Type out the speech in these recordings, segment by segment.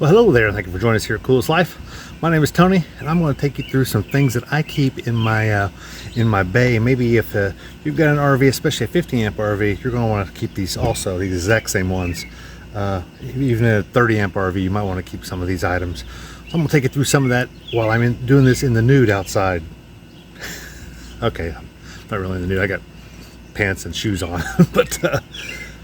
Well, hello there. Thank you for joining us here at Coolest Life. My name is Tony, and I'm going to take you through some things that I keep in my bay. Maybe if you've got an RV, especially a 50 amp RV, you're going to want to keep these also, these exact same ones. Even a 30 amp RV, you might want to keep some of these items. So I'm going to take you through some of that while I'm doing this in the nude outside. Okay, I'm not really in the nude. I got pants and shoes on, but I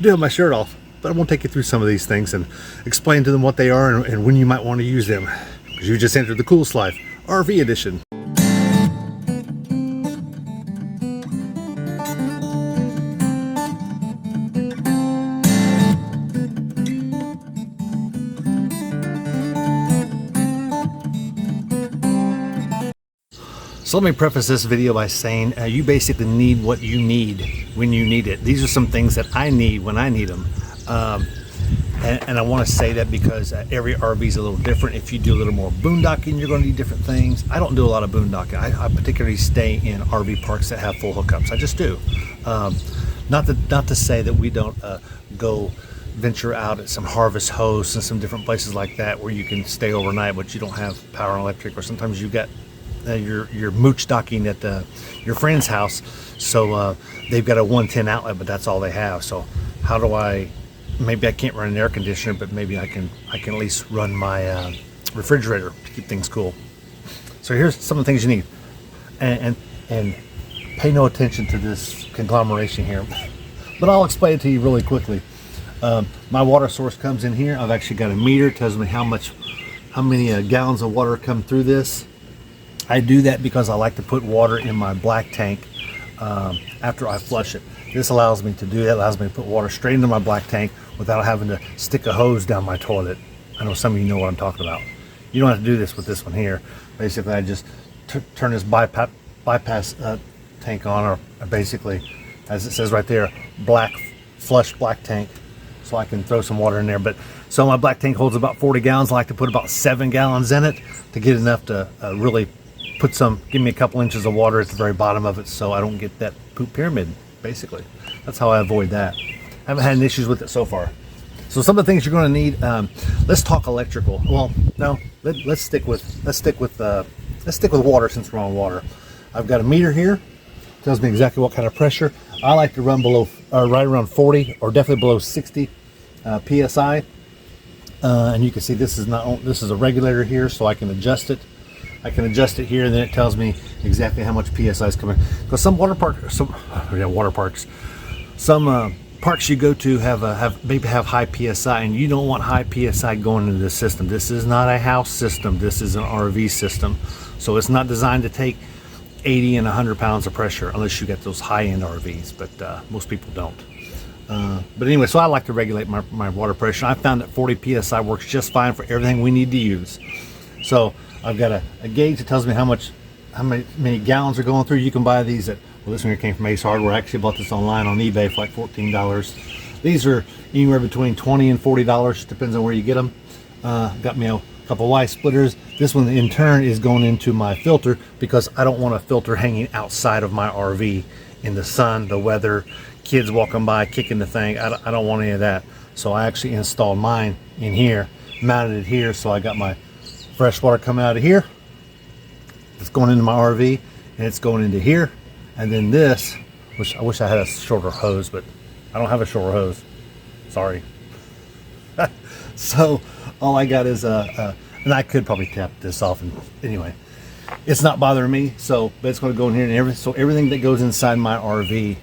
do have my shirt off. But I'm going to take you through some of these things and explain to them what they are and when you might want to use them. Because you just entered the Coolest Life RV edition. So let me preface this video by saying you basically need what you need when you need it. These are some things that I need when I need them. And I want to say that because every RV is a little different. If you do a little more boondocking, you're going to need different things. I don't do a lot of boondocking. I particularly stay in RV parks that have full hookups. I just do. Not to say that we don't go venture out at some Harvest Hosts and some different places like that where you can stay overnight, but you don't have power and electric, or sometimes you got your mooch docking at your friend's house, so they've got a 110 outlet, but that's all they have. So how do maybe I can't run an air conditioner, but maybe I can at least run my refrigerator to keep things cool. So here's some of the things you need, and pay no attention to this conglomeration here, but I'll explain it to you really quickly. My water source comes in here. I've actually got a meter, tells me how many gallons of water come through this. I do that because I like to put water in my black tank after I flush it. This allows me to do that, allows me to put water straight into my black tank without having to stick a hose down my toilet. I know some of you know what I'm talking about. You don't have to do this with this one here. Basically, I just turn this bypass tank on, or basically, as it says right there, flush black tank, so I can throw some water in there. But so my black tank holds about 40 gallons. I like to put about 7 gallons in it to get enough to really give me a couple inches of water at the very bottom of it, so I don't get that poop pyramid. Basically, that's how I avoid that. I haven't had any issues with it so far. So some of the things you're going to need. Let's talk electrical. Well, no, let's stick with water since we're on water. I've got a meter here. Tells me exactly what kind of pressure. I like to run below, right around 40, or definitely below 60 psi. And you can see this is a regulator here, so I can adjust it. I can adjust it here, and then it tells me exactly how much PSI is coming. Because some parks you go to maybe have high PSI, and you don't want high PSI going into this system. This is not a house system. This is an RV system, so it's not designed to take 80 and 100 pounds of pressure unless you get those high-end RVs. But most people don't. But anyway, so I like to regulate my water pressure. I found that 40 PSI works just fine for everything we need to use. So I've got a gauge that tells me how many gallons are going through. You can buy these this one here came from Ace Hardware. I actually bought this online on eBay for like $14. These are anywhere between $20 and $40, depends on where you get them. Got me a couple Y splitters. This one in turn is going into my filter because I don't want a filter hanging outside of my RV in the sun, the weather, kids walking by kicking the thing. I don't want any of that. So I actually installed mine in here, mounted it here, so I got my fresh water coming out of here. It's going into my RV, and it's going into here. And then this, which I wish I had a shorter hose, but I don't have a shorter hose. Sorry. So all I got is and I could probably tap this off. And anyway, it's not bothering me. So, but it's going to go in here, and everything that goes inside my RV,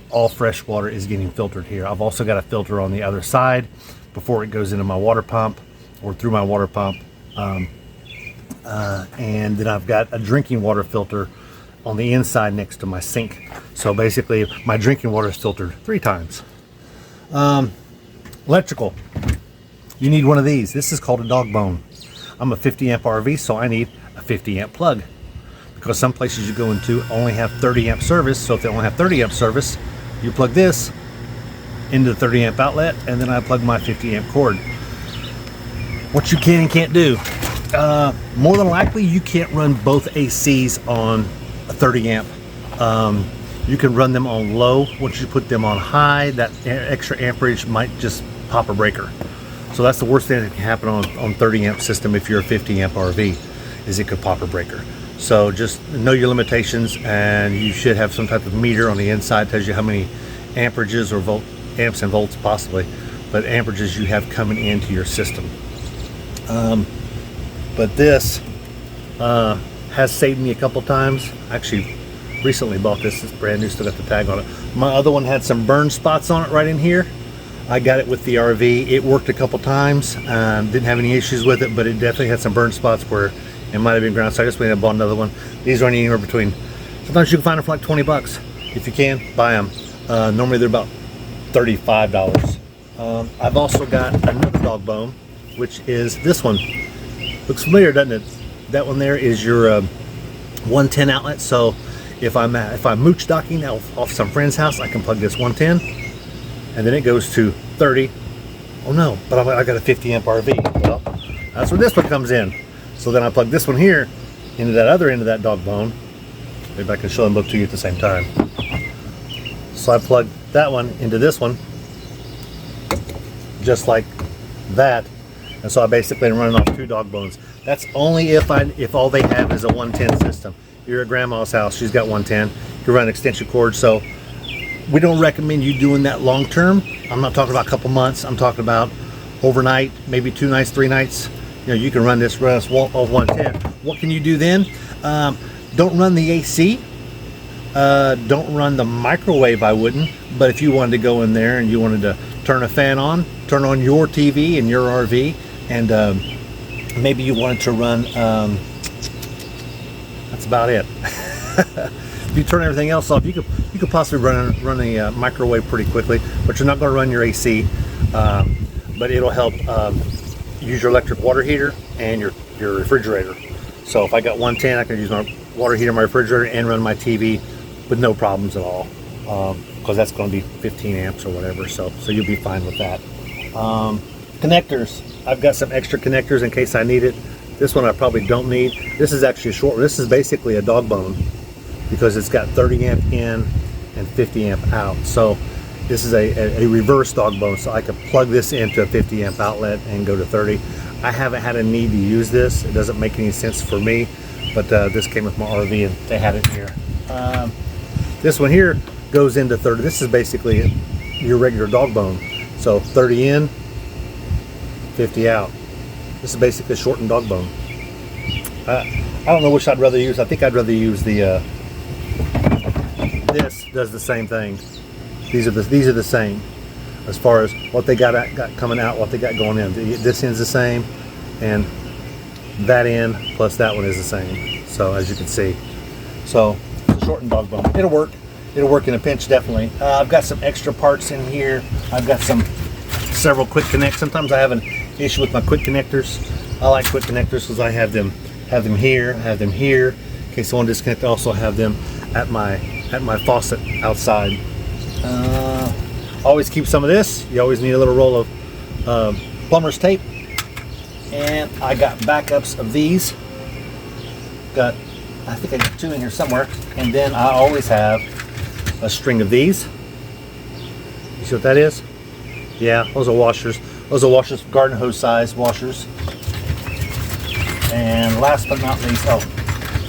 all fresh water is getting filtered here. I've also got a filter on the other side before it goes into my water pump or through my water pump. And then I've got a drinking water filter on the inside next to my sink. So basically my drinking water is filtered 3 times. Electrical. You need one of these. This is called a Dogbone. I'm a 50 amp RV, so I need a 50 amp plug. Because some places you go into only have 30 amp service, so if they only have 30 amp service, you plug this into the 30 amp outlet, and then I plug my 50 amp cord. What you can and can't do. More than likely you can't run both ACs on a 30 amp. You can run them on low. Once you put them on high, that extra amperage might just pop a breaker. So that's the worst thing that can happen on 30 amp system if you're a 50 amp RV, is it could pop a breaker. So just know your limitations, and you should have some type of meter on the inside, tells you how many amperages or amps and volts possibly, but amperages you have coming into your system. But this has saved me a couple times. Actually recently bought this. It's brand new, still got the tag on it. My other one had some burn spots on it right in here. I got it with the RV. It worked a couple times. Didn't have any issues with it, but it definitely had some burn spots where it might have been ground. So I just went and bought another one. These are anywhere between, sometimes you can find them for like 20 bucks. If you can, buy them. Normally they're about $35. I've also got another Dogbone, which is this one. Looks familiar, doesn't it? That one there is your 110 outlet. So if I'm mooch docking off some friend's house, I can plug this 110, and then it goes to 30. Oh no, but I got a 50 amp RV. Well, that's where this one comes in. So then I plug this one here into that other end of that Dogbone. Maybe I can show them both to you at the same time. So I plug that one into this one, just like that. And so I basically am running off 2 Dogbones. That's only if all they have is a 110 system. You're at grandma's house, she's got 110. You run extension cord, so we don't recommend you doing that long term. I'm not talking about a couple months. I'm talking about overnight, maybe 2 nights, 3 nights. You know, you can run this off 110. What can you do then? Don't run the AC. Don't run the microwave, I wouldn't. But if you wanted to go in there and you wanted to turn a fan on, turn on your TV in your RV, and maybe you wanted to run, that's about it. If you turn everything else off, you could possibly run a microwave pretty quickly, but you're not going to run your AC. But it'll help use your electric water heater and your refrigerator. So if I got 110, I can use my water heater, my refrigerator, and run my TV with no problems at all, because that's going to be 15 amps or whatever. So you'll be fine with that. Connectors, I've got some extra connectors in case I need it. This one I probably don't need. This is actually a short one. This is basically a Dogbone because it's got 30 amp in and 50 amp out. So this is a reverse Dogbone, so I could plug this into a 50 amp outlet and go to 30. I haven't had a need to use this. It doesn't make any sense for me, but this came with my RV and they had it here. This one here goes into 30. This is basically your regular Dogbone. So 30 in, 50 out. This is basically a shortened Dogbone. I don't know which I'd rather use. I think I'd rather use the, this does the same thing. These are the same as far as what they got coming out, what they got going in. This end's the same, and that end plus that one is the same. So as you can see, so shortened Dogbone. It'll work. It'll work in a pinch, definitely. I've got some extra parts in here. I've got several quick connects. Sometimes I have an issue with my quick connectors. I like quick connectors because I have them here, have them here. In case I want to disconnect, I also have them at my faucet outside. Always keep some of this. You always need a little roll of plumber's tape, and I got backups of these. I think I got 2 in here somewhere, and then I always have a string of these. You see what that is? Yeah, those are washers. Those are washers, garden hose size washers. And last but not least, oh,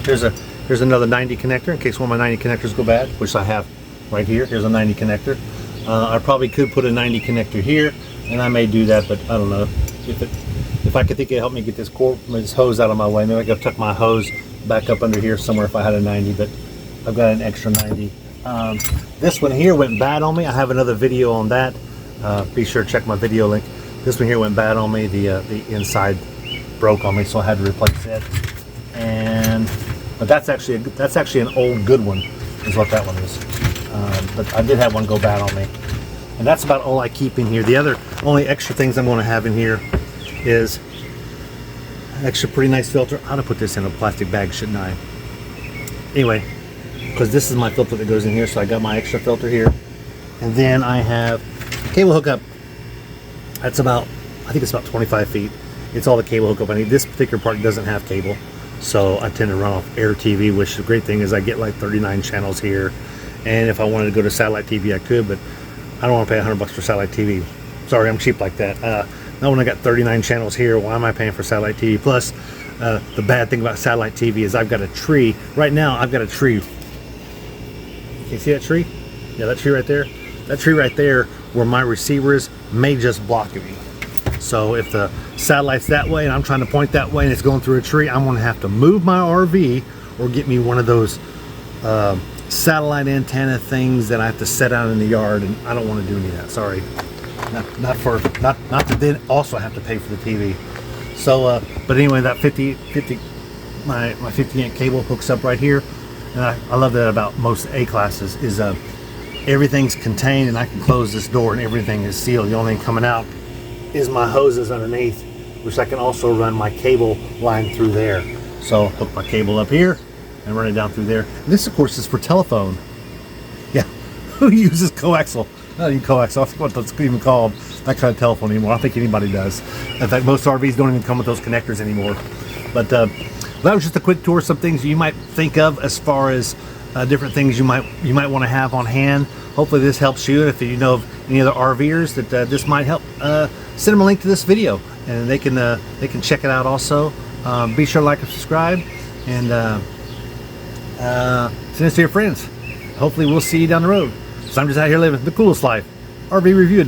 here's another 90 connector in case one of my 90 connectors go bad, which I have right here. Here's a 90 connector. I probably could put a 90 connector here, and I may do that, but I don't know. If I could think it'd help me get this hose out of my way, maybe I could tuck my hose back up under here somewhere if I had a 90, but I've got an extra 90. This one here went bad on me. I have another video on that. Be sure to check my video link. This one here went bad on me. The inside broke on me, so I had to replace it. But that's actually an old good one, is what that one is. But I did have one go bad on me, and that's about all I keep in here. The only extra things I'm going to have in here is an extra pretty nice filter. I ought to put this in a plastic bag, shouldn't I? Anyway, because this is my filter that goes in here, so I got my extra filter here, and then I have a cable hookup. That's I think it's about 25 feet. It's all the cable hookup I need. This particular part doesn't have cable, so I tend to run off Air TV, which the great thing is I get like 39 channels here. And if I wanted to go to satellite TV, I could, but I don't want to pay $100 for satellite TV. Sorry, I'm cheap like that. Now when I got 39 channels here, why am I paying for satellite TV? Plus, the bad thing about satellite TV is I've got a tree. Right now, I've got a tree. Can you see that tree? Yeah, that tree right there. That tree right there where my receiver is may just block me. So if the satellite's that way and I'm trying to point that way and it's going through a tree, I'm gonna have to move my RV or get me one of those satellite antenna things that I have to set out in the yard, and I don't want to do any of that. Sorry, not to then also have to pay for the TV. So, but anyway, that 50 my 50 amp cable hooks up right here, and I love that about most A classes is everything's contained, and I can close this door and everything is sealed. The only thing coming out is my hoses underneath, which I can also run my cable line through there. So hook my cable up here and run it down through there. And this, of course, is for telephone. Yeah, who uses coaxial? Not even coaxial. I forget what that's even called. That kind of telephone anymore. I don't think anybody does. In fact, most RVs don't even come with those connectors anymore. But that was just a quick tour of some things you might think of as far as different things you might want to have on hand. Hopefully this helps you. If you know of any other RVers that this might help, send them a link to this video and they can check it out also. Be sure to like and subscribe, and send this to your friends. Hopefully we'll see you down the road. So I'm just out here living the coolest life. RV review.